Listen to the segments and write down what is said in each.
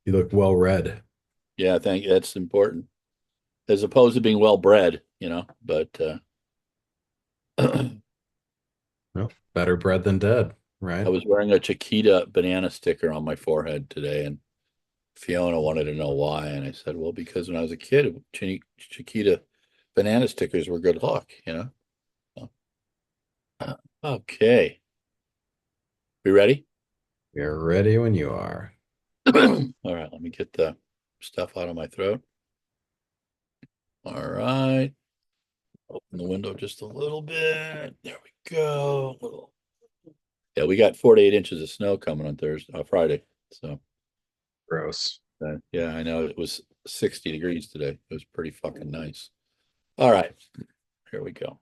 You look well read. Yeah, I think that's important as opposed to being well bred, but I Well, better bred than dead, right? was wearing a Chiquita banana sticker on my forehead today, and Fiona wanted to know why. And I said, well, because when I was a kid, Chiquita banana stickers were good luck. So, okay. We ready? You're ready when you are. All right, let me get the stuff out of my throat. All right. Open the window just a little bit. There we go. Yeah, we got 4 to 8 inches of snow coming on Friday. So, Gross. yeah, I know it was 60 degrees today. It was pretty fucking nice. All right, here we go.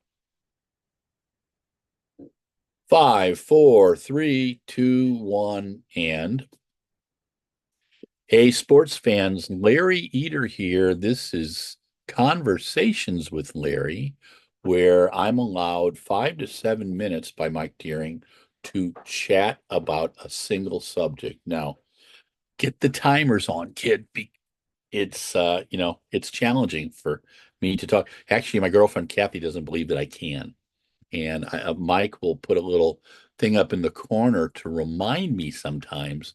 Five, four, three, two, one, and hey, sports fans, Larry Eater here. This is Conversations with Larry, where I'm allowed 5 to 7 minutes by Mike Deering to chat about a single subject. Now, get the timers on, kid. It's challenging for me to talk. Actually, my girlfriend Kathy doesn't believe that I can. And Mike will put a little thing up in the corner to remind me sometimes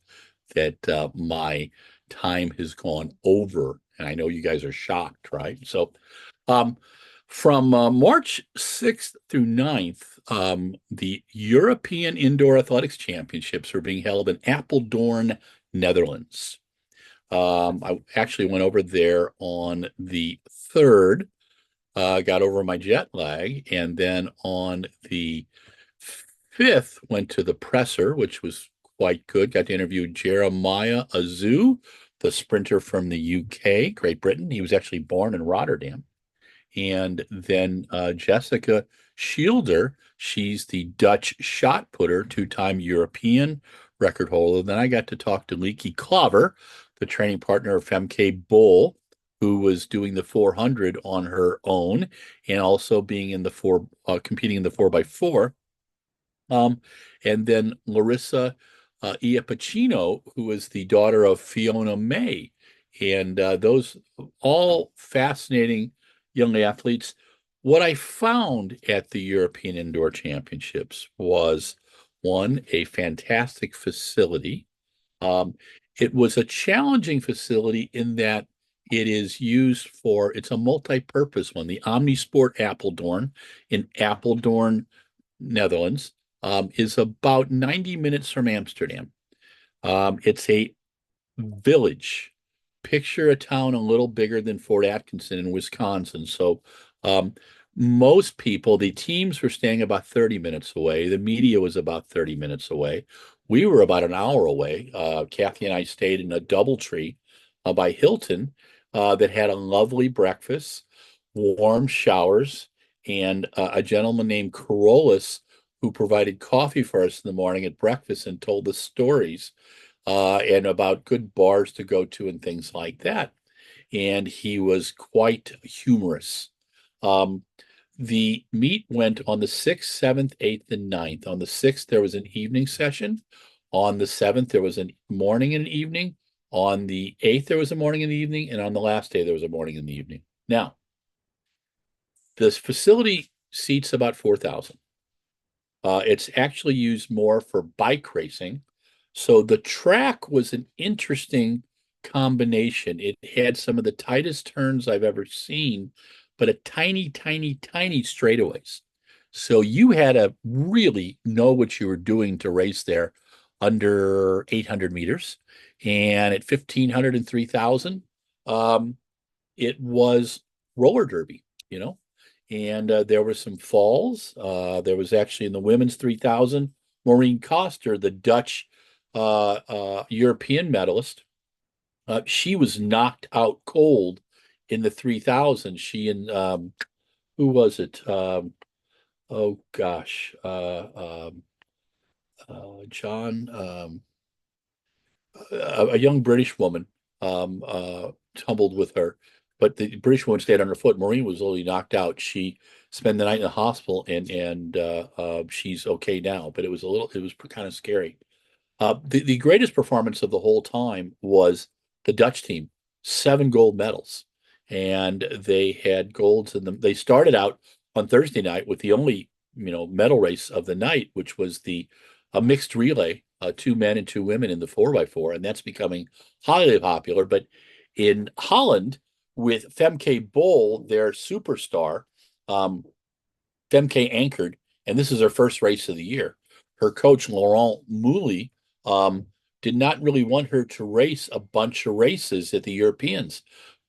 that my time has gone over. And I know you guys are shocked, right? So, um, from March 6th through 9th, the European Indoor Athletics Championships are being held in Apeldoorn, Netherlands. I actually went over there on the 3rd, got over my jet lag, and then on the 5th went to the presser, which was quite good. Got to interview Jeremiah Azu, the sprinter from the UK, Great Britain. He was actually born in Rotterdam. And then Jessica Shielder, she's the Dutch shot putter, two-time European record holder. Then I got to talk to Leaky Clover, the training partner of Femke Bull, who was doing the 400 on her own and also being in the competing in the 4x4. Um, and then Larissa Iapicino, who is the daughter of Fiona May. And those all fascinating young athletes. What I found at the European Indoor Championships was one, a fantastic facility. Um, it was a challenging facility in that it's a multi-purpose one, the Omnisport Apeldoorn in Apeldoorn, Netherlands, is about 90 minutes from Amsterdam. It's a village. Picture a town a little bigger than Fort Atkinson in Wisconsin. So, um, most people, the teams were staying about 30 minutes away. The media was about 30 minutes away. We were about an hour away. Kathy and I stayed in a DoubleTree by Hilton that had a lovely breakfast, warm showers, and a gentleman named Carolus who provided coffee for us in the morning at breakfast and told us stories and about good bars to go to and things like that. And he was quite humorous. Um, the meet went on the 6th, 7th, 8th, and 9th. On the 6th, there was an evening session. On the 7th, there was a morning and an evening. On the 8th, there was a morning and evening. And on the last day, there was a morning and the evening. Now, this facility seats about 4,000. It's actually used more for bike racing. So the track was an interesting combination. It had some of the tightest turns I've ever seen, but a tiny, tiny, tiny straightaways. So you had to really know what you were doing to race there under 800 meters. And at 1,500 and 3,000, it was roller derby. And there were some falls. There was actually in the women's 3,000, Maureen Koster, the Dutch European medalist. She was knocked out cold in the 3,000. She and who was it? Oh gosh, John, a young British woman tumbled with her, but the British woman stayed on her foot. Maureen was literally knocked out. She spent the night in the hospital, and she's okay now. But it was kind of scary. The greatest performance of the whole time was the Dutch team, 7 gold medals. And they had golds in them. They started out on Thursday night with the only, medal race of the night, which was the a mixed relay, 2 men and 2 women in the 4x4, and that's becoming highly popular. But in Holland, with Femke Bol, their superstar, um, Femke anchored, and this is her first race of the year. Her coach, Laurent Mouly, um, did not really want her to race a bunch of races at the Europeans.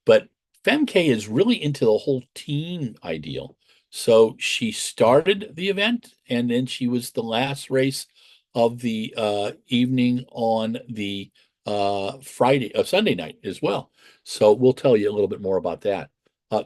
But Femke is really into the whole team ideal. So she started the event, and then she was the last race of the evening on the Sunday night as well. So we'll tell you a little bit more about that.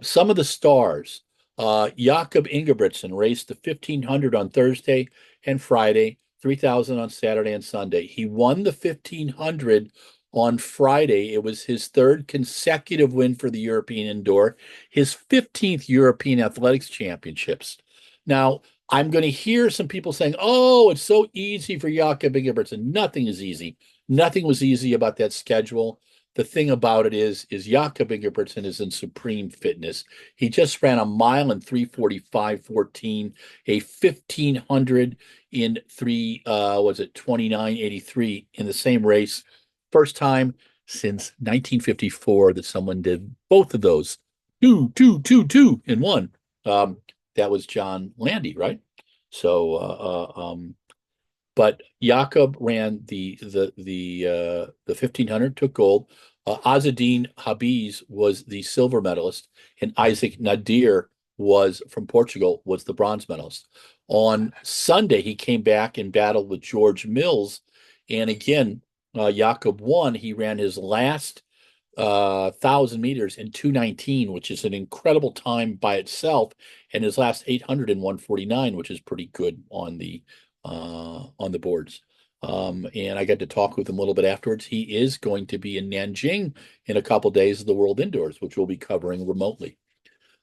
Some of the stars. Jakob Ingebrigtsen raced the 1500 on Thursday and Friday, 3000 on Saturday and Sunday. He won the 1500 on Friday. It was his third consecutive win for the European Indoor, his 15th European Athletics Championships. Now, I'm going to hear some people saying, oh, it's so easy for Jakob Ingebrigtsen. Nothing is easy. Nothing was easy about that schedule. The thing about it is Jakob Ingebrigtsen is in supreme fitness. He just ran a mile in 3:45:14, a 1500 in 29:83 in the same race. First time since 1954 that someone did both of those, two in one. That was John Landy, right? So, but Jakob ran the 1500, took gold. Azzedine Habiz was the silver medalist, and Isaac Nadir was from Portugal, was the bronze medalist. On Sunday, he came back and battled with George Mills, and again, Jakob won. He ran his last 1,000 meters in 2:19, which is an incredible time by itself, and his last 800 in 1:49, which is pretty good on the boards. And I got to talk with him a little bit afterwards. He is going to be in Nanjing in a couple of days of the World Indoors, which we'll be covering remotely.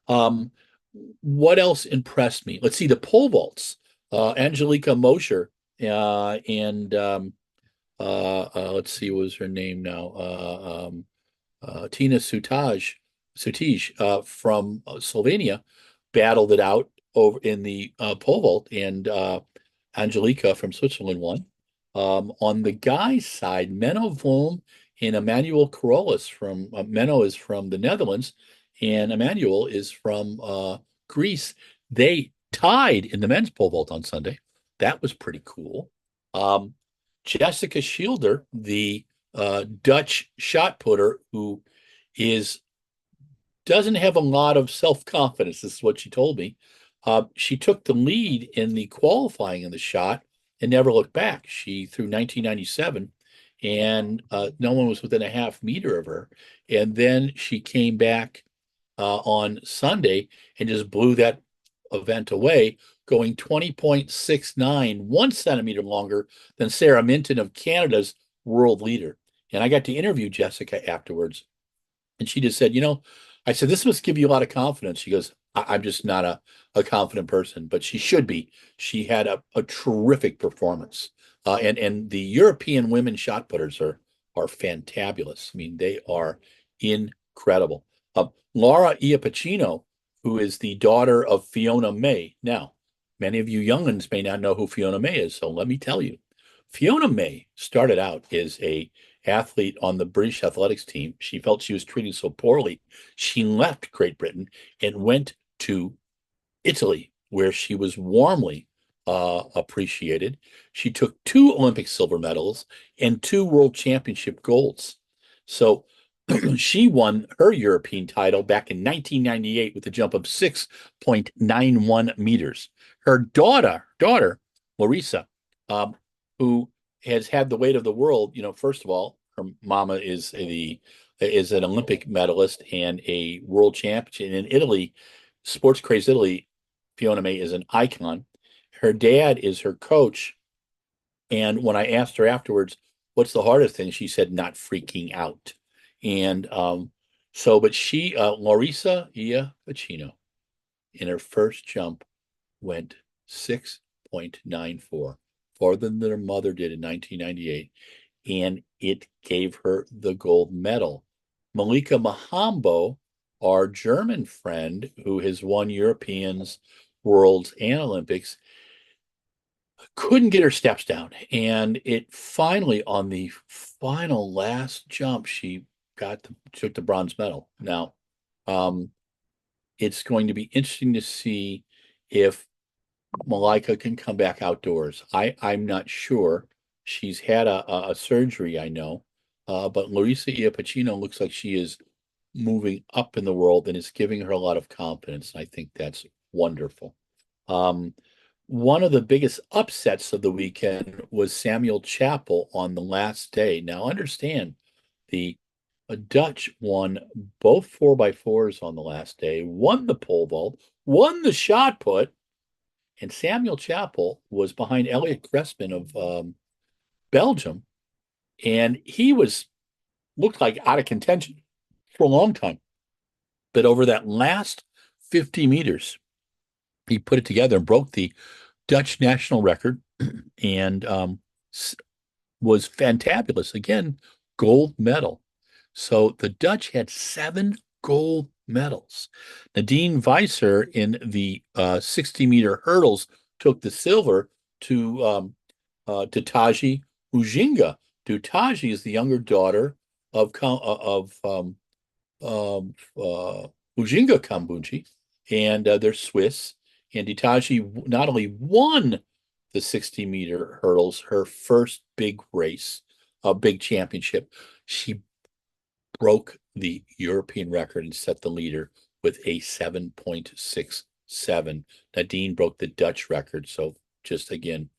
What else impressed me? Let's see, the pole vaults. Angelika Mosher and let's see, what was her name now? Tina Sutij from Slovenia battled it out over in the pole vault, and Angelika from Switzerland won. On the guys' side, Menno Vroom and Emmanuel Carolus from Menno is from the Netherlands, and Emmanuel is from Greece. They tied in the men's pole vault on Sunday. That was pretty cool. Jessica Schilder, the Dutch shot putter, who doesn't have a lot of self-confidence. This is what she told me. She took the lead in the qualifying in the shot and never looked back. She threw 1997, and no one was within a half meter of her. And then she came back on Sunday and just blew that event away, going 20.69, 1 centimeter longer than Sarah Minton of Canada's world leader. And I got to interview Jessica afterwards, and she just said, I said, this must give you a lot of confidence. She goes, I'm just not a confident person, but she should be. She had a terrific performance. And the European women shot putters are fantabulous. I mean, they are incredible. Laura Iapicino, who is the daughter of Fiona May. Now, many of you young'uns may not know who Fiona May is, so let me tell you. Fiona May started out as a athlete on the British athletics team. She felt she was treated so poorly. She left Great Britain and went to Italy, where she was warmly appreciated. She took 2 Olympic silver medals and 2 world championship golds. So she won her European title back in 1998 with a jump of 6.91 meters. Her daughter, Larissa, who has had the weight of the world. First of all, her mama is an Olympic medalist and a world champion in Italy, Sports Craze Italy. Fiona May is an icon. Her dad is her coach. And when I asked her afterwards, what's the hardest thing? She said, not freaking out. And but she, Larissa Iapicino, in her first jump, went 6.94, farther than her mother did in 1998. and it gave her the gold medal. Malika Mahambo, our German friend who has won Europeans, Worlds, and Olympics, couldn't get her steps down. And it finally, on the final last jump, she took the bronze medal. Now, um, it's going to be interesting to see if Malika can come back outdoors. I'm not sure. She's had a surgery, I know, but Larissa Iapicino looks like she is moving up in the world and it's giving her a lot of confidence. I think that's wonderful. Um, One of the biggest upsets of the weekend was Samuel Chappell on the last day. Now, understand the Dutch won both 4x4s on the last day, won the pole vault, won the shot put, and Samuel Chappell was behind Elliot Crespin of Belgium, and he was looked like out of contention for a long time. But over that last 50 meters, he put it together and broke the Dutch national record and was fantabulous. Again, gold medal. So the Dutch had 7 gold medals. Nadine Weiser in the 60-meter hurdles took the silver to Taji Ujinga. Taji is the younger daughter of Ujinga Kambunji, and they're Swiss. And Itachi not only won the 60-meter hurdles, her first big race, a big championship, she broke the European record and set the leader with a 7.67. Nadine broke the Dutch record. So just again,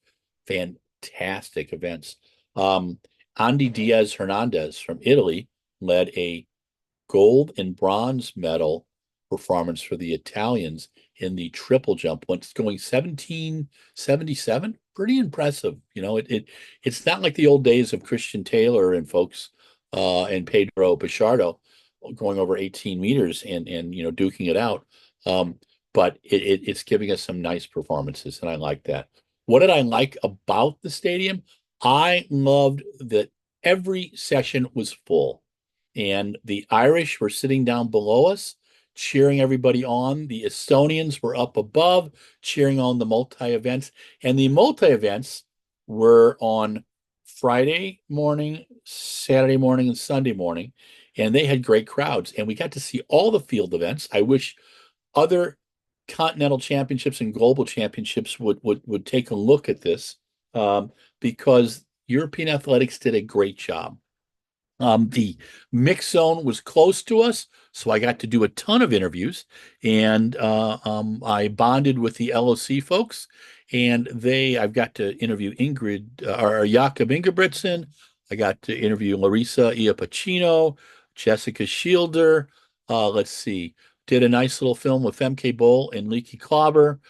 fantastic events. Andy Diaz Hernandez from Italy led a gold and bronze medal performance for the Italians in the triple jump, once going 1777. Pretty impressive. It's not like the old days of Christian Taylor and folks and Pedro Pichardo going over 18 meters and duking it out. But it's giving us some nice performances, and I like that. What did I like about the stadium? I loved that every session was full. And the Irish were sitting down below us, cheering everybody on. The Estonians were up above, cheering on the multi events. And the multi events were on Friday morning, Saturday morning, and Sunday morning. And they had great crowds. And we got to see all the field events. I wish other continental championships and global championships would take a look at this, because European athletics did a great job. The mix zone was close to us, so I got to do a ton of interviews, and I bonded with the LOC folks, and I've got to interview Ingrid or Jakob Ingebrigtsen. I got to interview Larissa Iapicino, Jessica Shielder. Let's see, did a nice little film with Femke Bull and Leaky Clobber.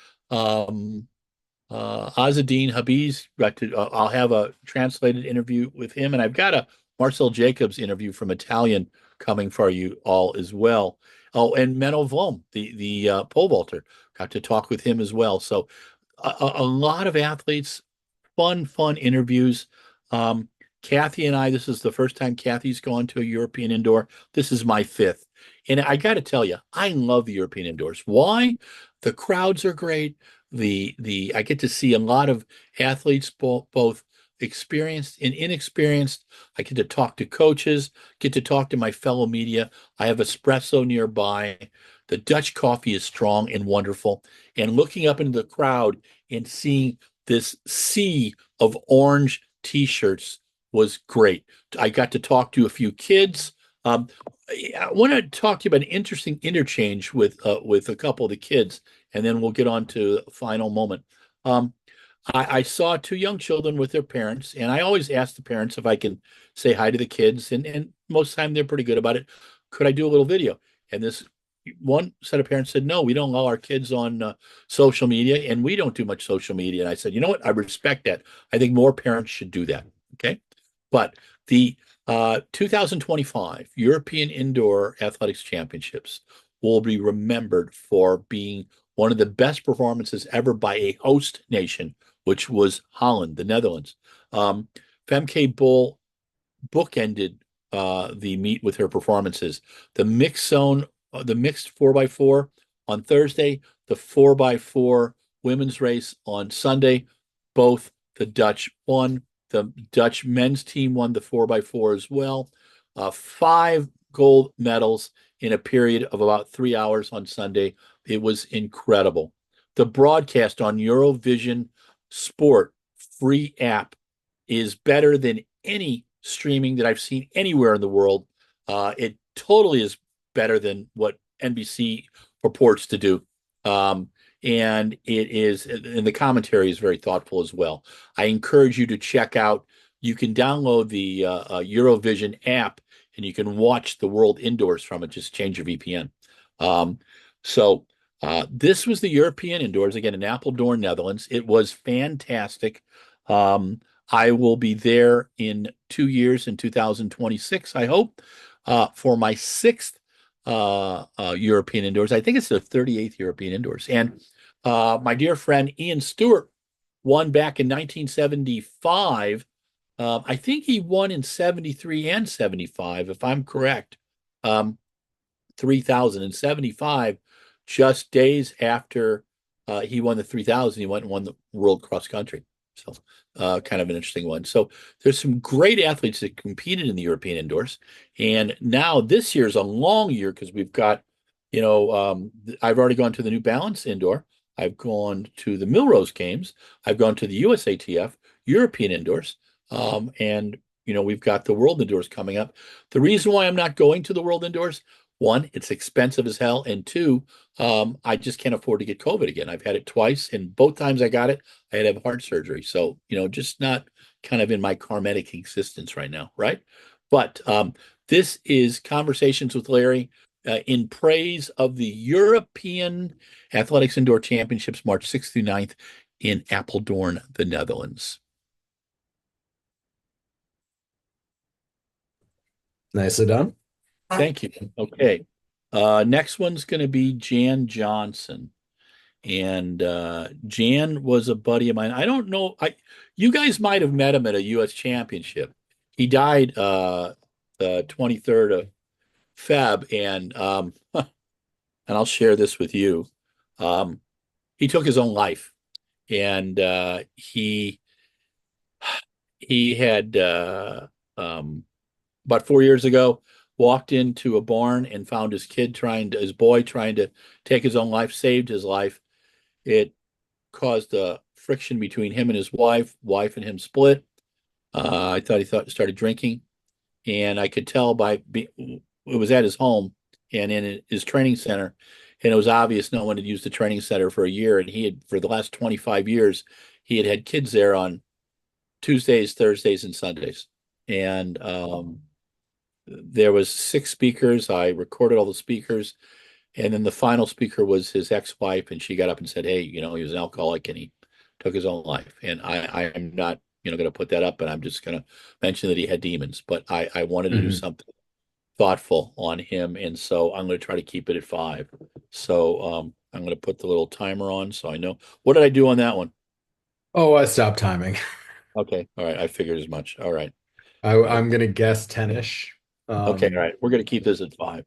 Azadine Habiz, I'll have a translated interview with him, and I've got a Marcel Jacobs interview from Italian coming for you all as well. Oh, and Menno Vlom, the pole vaulter, got to talk with him as well. So a lot of athletes, fun interviews. Kathy and I, this is the first time Kathy's gone to a European indoor. This is my fifth. And I got to tell you, I love the European indoors. Why? The crowds are great. I get to see a lot of athletes, both experienced and inexperienced. I get to talk to coaches, get to talk to my fellow media. I have espresso nearby. The Dutch coffee is strong and wonderful. And looking up into the crowd and seeing this sea of orange t-shirts was great. I got to talk to a few kids. I want to talk to you about an interesting interchange with a couple of the kids, and then we'll get on to the final moment. I saw 2 young children with their parents, and I always ask the parents if I can say hi to the kids, and most of the time they're pretty good about it. Could I do a little video? And this one set of parents said, no, we don't allow our kids on social media, and we don't do much social media. And I said, you know what? I respect that. I think more parents should do that. Okay. But the 2025 European Indoor Athletics Championships will be remembered for being one of the best performances ever by a host nation, which was Holland, the Netherlands. Femke Bull bookended the meet with her performances. The mixed zone, the mixed 4x4 on Thursday, the 4x4 women's race on Sunday. Both the Dutch won. The Dutch men's team won the 4x4 as well. Five gold medals in a period of about 3 hours on Sunday. It was incredible. The broadcast on Eurovision Sport free app is better than any streaming that I've seen anywhere in the world. It totally is better than what NBC purports to do. And the commentary is very thoughtful as well. I encourage you to check out, you can download the Eurovision app and you can watch the world indoors from it. Just change your VPN. So this was the European indoors, again, in Apeldoorn, Netherlands. It was fantastic. I will be there in 2 years in 2026, I hope, for my sixth European indoors. I think it's the 38th European indoors. And my dear friend Ian Stewart won back in 1975. I think he won in 73 and 75, if I'm correct. 3075, just days after he won the 3000, he went and won the world cross country. So kind of an interesting one. So there's some great athletes that competed in the European indoors. And now this year's a long year because we've got, I've already gone to the New Balance indoor. I've gone to the Millrose Games. I've gone to the USATF European indoors. And, we've got the World Indoors coming up. The reason why I'm not going to the World Indoors, one, it's expensive as hell. And two, I just can't afford to get COVID again. I've had it twice, and both times I got it, I had to have heart surgery. So, just not kind of in my karmic existence right now, right? But this is Conversations with Larry in praise of the European Athletics Indoor Championships, March 6th through 9th in Apeldoorn, the Netherlands. Nicely done. Thank you. Okay. Next one's going to be Jan Johnson. And Jan was a buddy of mine. I don't know. You guys might have met him at a U.S. championship. He died the 23rd of Feb, and I'll share this with you. He took his own life, and he had about 4 years ago walked into a barn and found his boy trying to take his own life, saved his life. It caused a friction between him and his wife and him split. I thought he started drinking, and I could tell it was at his home and in his training center, and it was obvious no one had used the training center for a year, and he had, for the last 25 years, he had kids there on Tuesdays, Thursdays, and Sundays. And there was 6 speakers. I recorded all the speakers. And then the final speaker was his ex-wife, and she got up and said, "Hey, he was an alcoholic and he took his own life." And I am not, going to put that up, and I'm just going to mention that he had demons. But I wanted to do something thoughtful on him, and so I'm going to try to keep it at 5. So I'm going to put the little timer on so I know. What did I do on that one? Oh, I stopped timing. Okay, all right. I figured as much. All right. I'm gonna guess 10-ish. Okay, all right. We're going to keep this at 5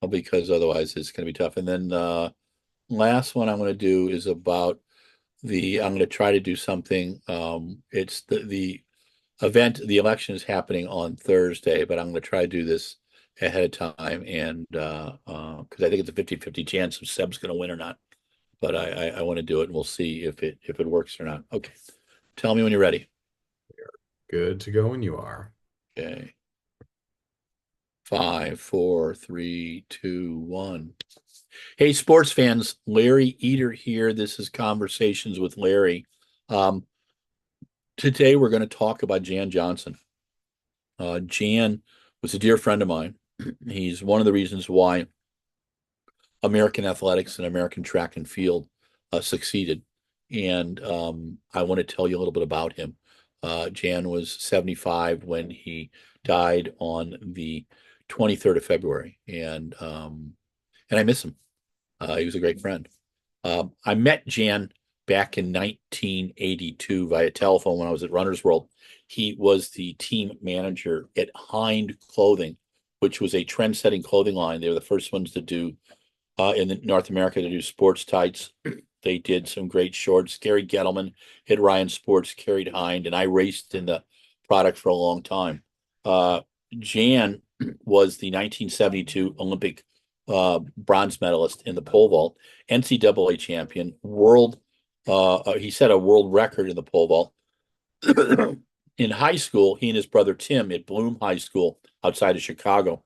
because otherwise it's going to be tough. And then last one I'm going to do is about I'm going to try to do something. It's the event, the election is happening on Thursday, but I'm going to try to do this ahead of time. And because I think it's a 50-50 chance if Seb's going to win or not. But I want to do it, and we'll see if it works or not. Okay. Tell me when you're ready. Good to go when you are. Okay. 5, 4, 3, 2, 1. Hey, sports fans, Larry Eater here. This is Conversations with Larry. Today we're going to talk about Jan Johnson. Jan was a dear friend of mine. He's one of the reasons why American athletics and American track and field succeeded. And I want to tell you a little bit about him. Jan was 75 when he died on the 23rd of February, and I miss him. He was a great friend. I met Jan back in 1982 via telephone when I was at Runner's World. He was the team manager at Hind Clothing, which was a trend-setting clothing line. They were the first ones to do in North America to do sports tights. They did some great shorts. Gary Gettleman at Ryan Sports carried Hind, and I raced in the product for a long time. Uh, Jan was the 1972 Olympic bronze medalist in the pole vault, NCAA champion, he set a world record in the pole vault. In high school, he and his brother Tim at Bloom High School outside of Chicago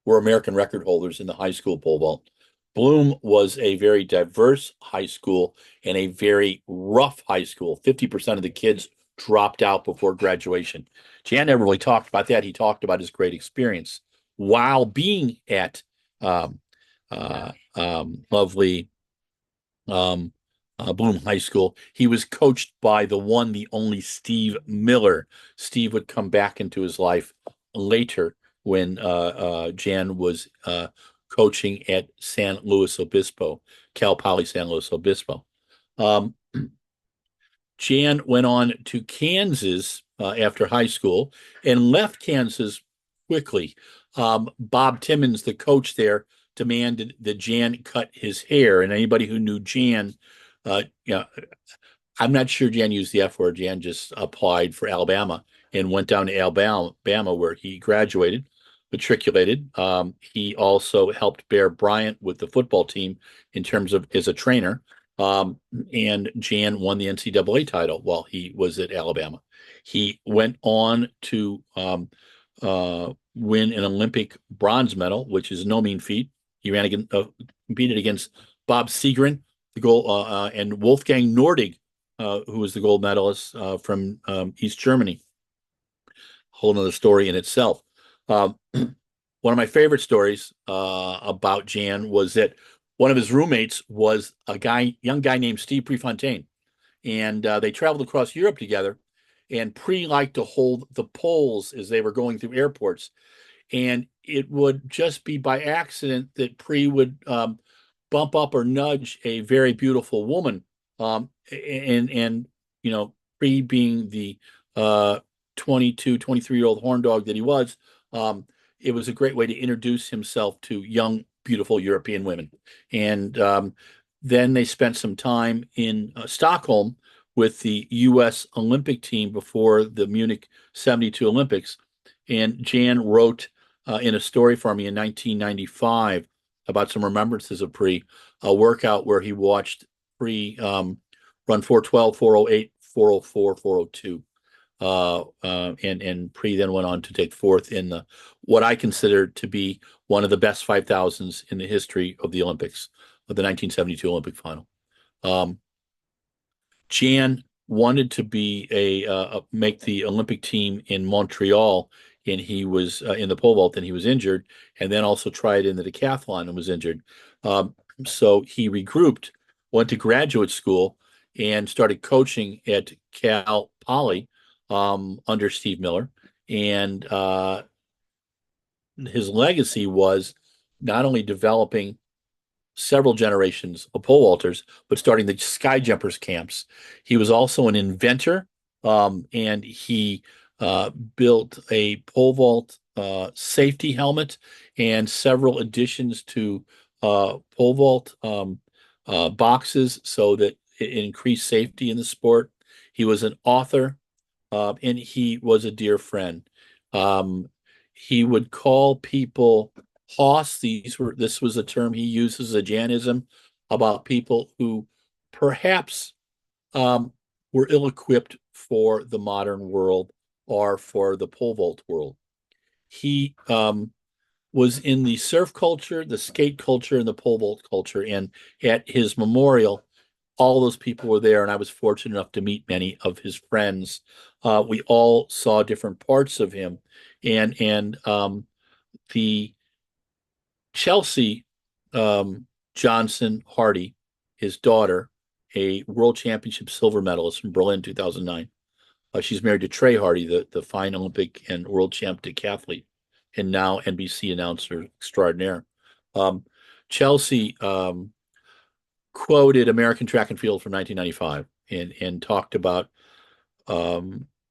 were American record holders in the high school pole vault. Bloom was a very diverse high school and a very rough high school. 50% of the kids dropped out before graduation. Jan never really talked about that. He talked about his great experience while being at lovely Bloom High School. He was coached by the one, the only Steve Miller. Steve would come back into his life later when Jan was coaching at San Luis Obispo, Cal Poly San Luis Obispo. Um, Jan went on to Kansas after high school and left Kansas quickly. Bob Timmons, the coach there, demanded that Jan cut his hair. And anybody who knew Jan, you know, I'm not sure Jan used the F word. Jan just applied for Alabama and went down to Alabama where he graduated, matriculated. He also helped Bear Bryant with the football team in terms of as a trainer. And Jan won the NCAA title while he was at Alabama. He went on to win an Olympic bronze medal, which is no mean feat. He competed against Bob Seagren, the goal, and Wolfgang Nordig, who was the gold medalist from East Germany. Whole another story in itself. One of my favorite stories about Jan was that one of his roommates was young guy named Steve Prefontaine, and they traveled across Europe together. And Pre liked to hold the poles as they were going through airports, and it would just be by accident that Pre would bump up or nudge a very beautiful woman, and Pre being the 22, 23-year-old horn dog that he was, it was a great way to introduce himself to young, beautiful European women. And then they spent some time in Stockholm with the U.S. Olympic team before the Munich 72 Olympics. And Jan wrote in a story for me in 1995 about some remembrances of Pre, a workout where he watched Pre run 412, 408, 404, 402. And Pre then went on to take fourth in what I consider to be one of the best 5,000s in the history of the Olympics, of the 1972 Olympic final. Jan wanted to be make the Olympic team in Montreal, and he was in the pole vault, and he was injured, and then also tried in the decathlon and was injured. So he regrouped, went to graduate school, and started coaching at Cal Poly under Steve Miller. And his legacy was not only developing several generations of pole vaulters, but starting the sky jumpers camps. He was also an inventor, and he built a pole vault safety helmet and several additions to pole vault boxes so that it increased safety in the sport. He was an author, and he was a dear friend. He would call people hoss. This was a term he used as a Janism about people who perhaps were ill-equipped for the modern world or for the pole vault world. He was in the surf culture, the skate culture, and the pole vault culture. And at his memorial, all those people were there, and I was fortunate enough to meet many of his friends. We all saw different parts of him, and the Chelsea Johnson Hardy, his daughter, a world championship silver medalist from Berlin 2009. She's married to Trey Hardy, the fine Olympic and world champ decathlete, and now NBC announcer extraordinaire. Chelsea quoted American Track and Field from 1995 and talked about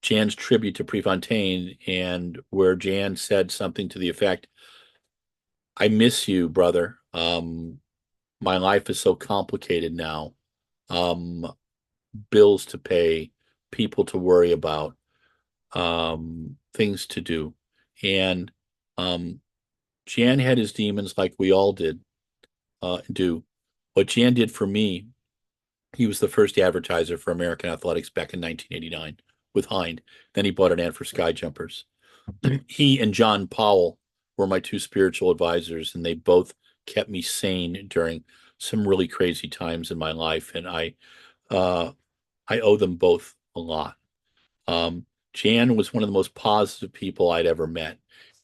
Jan's tribute to Prefontaine, and where Jan said something to the effect, "I miss you, brother. My life is so complicated now. Um, Bills to pay, people to worry about, things to do." And Jan had his demons like we all did do. What Jan did for me, he was the first advertiser for American Athletics back in 1989 with Hind. Then he bought an ad for Sky Jumpers. He and John Powell were my two spiritual advisors, and they both kept me sane during some really crazy times in my life. And uh, I owe them both a lot. Jan was one of the most positive people I'd ever met.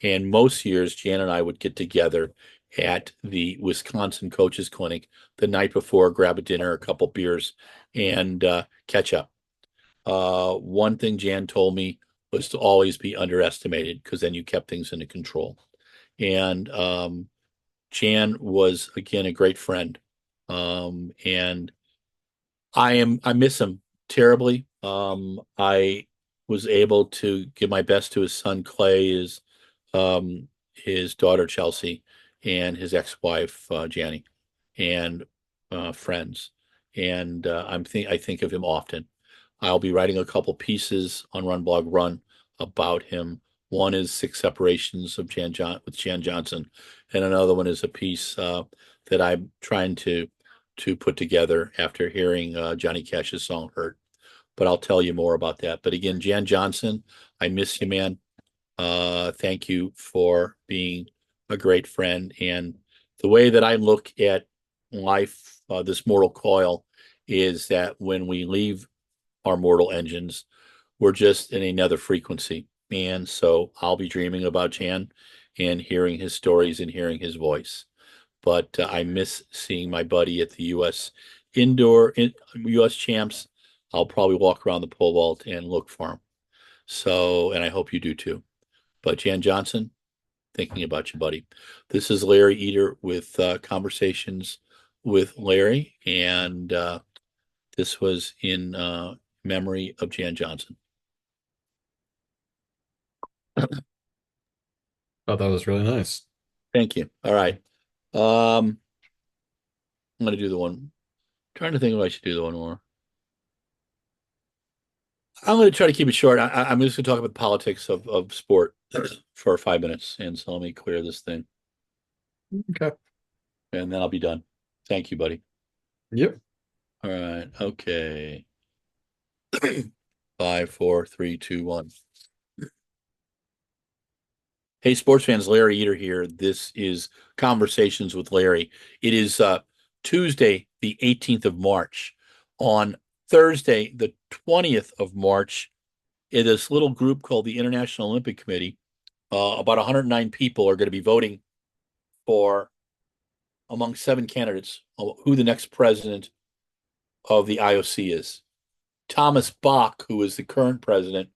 And most years, Jan and I would get together at the Wisconsin Coaches Clinic the night before, grab a dinner, a couple beers, and catch up. One thing Jan told me was to always be underestimated because then you kept things under control. And Jan was, again, a great friend. And I miss him terribly. I was able to give my best to his son Clay, his daughter Chelsea, and his ex-wife Janny, and friends. And I think of him often. I'll be writing a couple pieces on Run Blog Run about him. One is Six Separations of with Jan Johnson, and another one is a piece that I'm trying to put together after hearing Johnny Cash's song "Hurt." But I'll tell you more about that. But again, Jan Johnson, I miss you, man. Thank you for being a great friend. And the way that I look at life, this mortal coil, is that when we leave our mortal engines, we're just in another frequency. And so I'll be dreaming about Jan and hearing his stories and hearing his voice. But I miss seeing my buddy at the U.S. champs. I'll probably walk around the pole vault and look for him. So, and I hope you do too. But Jan Johnson, thinking about you, buddy. This is Larry Eater with Conversations with Larry, and this was in memory of Jan Johnson. Oh, that was really nice. Thank you. All right. I'm going to do the one. I'm trying to think if I should do the one more. I'm going to try to keep it short. I'm just going to talk about the politics of sport for 5 minutes. And so let me clear this thing Okay. and then I'll be done. Thank you, buddy. Yep. All right. Okay. 5, 4, 3, 2, 1. Hey, sports fans, Larry Eater here. This is Conversations with Larry. It is Tuesday, the 18th of March. On Thursday, the 20th of March, in this little group called the International Olympic Committee, about 109 people are going to be voting for, among 7 candidates, who the next president of the IOC is. Thomas Bach, who is the current president,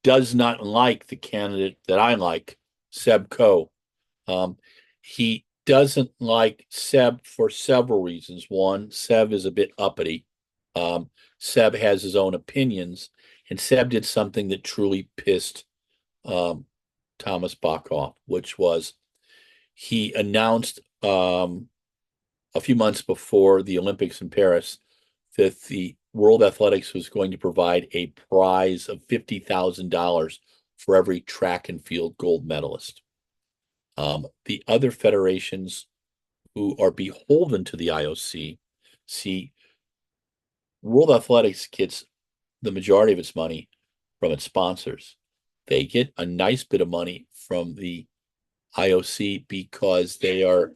does not like the candidate that I like, Seb Coe. He doesn't like Seb for several reasons. One, Seb is a bit uppity. Seb has his own opinions, and Seb did something that truly pissed Thomas Bach off, which was he announced a few months before the Olympics in Paris that the World Athletics was going to provide a prize of $50,000 for every track and field gold medalist. The other federations who are beholden to the IOC see World Athletics gets the majority of its money from its sponsors. They get a nice bit of money from the IOC because they are,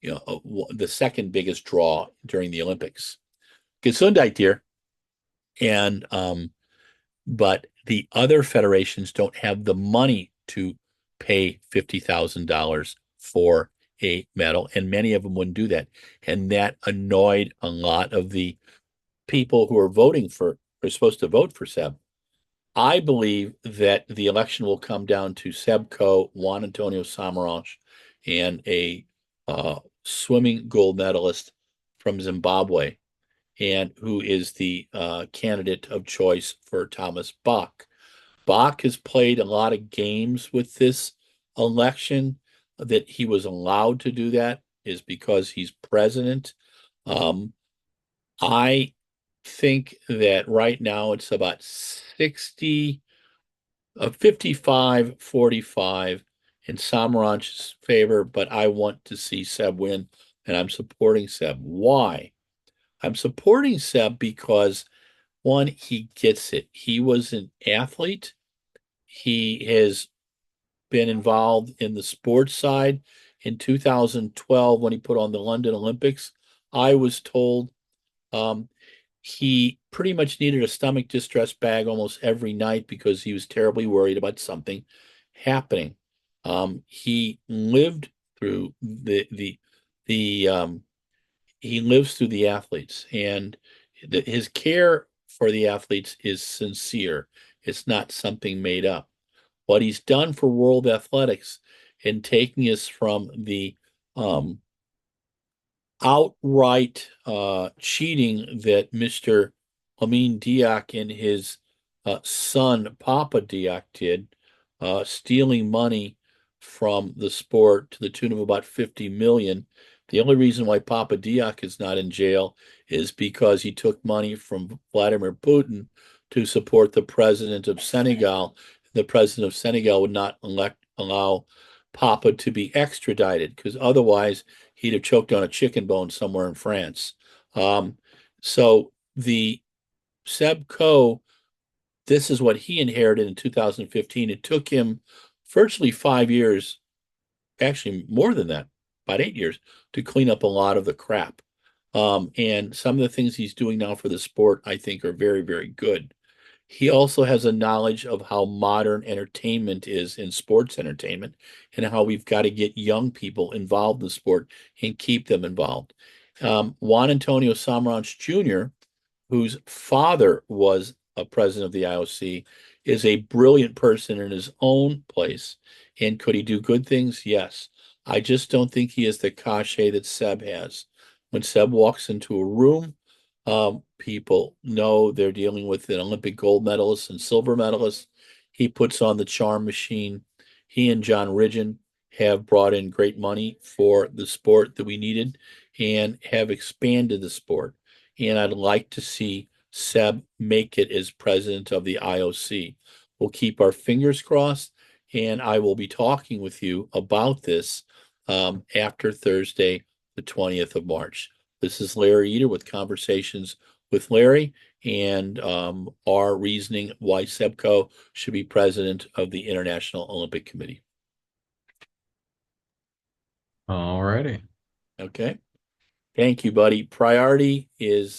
the second biggest draw during the Olympics. Gesundheit, dear. And but the other federations don't have the money to pay $50,000 for a medal, and many of them wouldn't do that. And that annoyed a lot of the people who are supposed to vote for Seb. I believe that the election will come down to Seb Coe, Juan Antonio Samaranch, and a swimming gold medalist from Zimbabwe, and who is the candidate of choice for Thomas Bach. Bach has played a lot of games with this election. That he was allowed to do that is because he's president. Um, I think that right now it's about 60, 55-45 in Samaranch's favor, but I want to see Seb win, and I'm supporting Seb. Why? I'm supporting Seb because one, he gets it. He was an athlete. He has been involved in the sports side. In 2012, when he put on the London Olympics, I was told um, he pretty much needed a stomach distress bag almost every night because he was terribly worried about something happening. He lived through the he lives through the athletes, and his care for the athletes is sincere. It's not something made up. What he's done for world athletics in taking us from the um, outright cheating that Mr. Amin Diak and his son Papa Diak did, stealing money from the sport to the tune of about 50 million. The only reason why Papa Diak is not in jail is because he took money from Vladimir Putin to support the president of Senegal. The president of Senegal would not allow Papa to be extradited because otherwise he'd have choked on a chicken bone somewhere in France. Um, so the Seb Coe, this is what he inherited in 2015. It took him virtually 5 years, actually more than that, about 8 years, to clean up a lot of the crap. And some of the things he's doing now for the sport, I think, are very, very good. He also has a knowledge of how modern entertainment is in sports entertainment and how we've got to get young people involved in the sport and keep them involved. Juan Antonio Samaranch Jr., whose father was a president of the IOC, is a brilliant person in his own place. And could he do good things? Yes. I just don't think he has the cachet that Seb has. When Seb walks into a room, people know they're dealing with an Olympic gold medalist and silver medalist. He puts on the charm machine. He and John Ridgen have brought in great money for the sport that we needed and have expanded the sport. And I'd like to see Seb make it as president of the IOC. We'll keep our fingers crossed, and I will be talking with you about this after Thursday, the 20th of March. This is Larry Eder with Conversations with Larry and our reasoning why Sebco should be president of the International Olympic Committee. All righty. Okay. Thank you, buddy. Priority is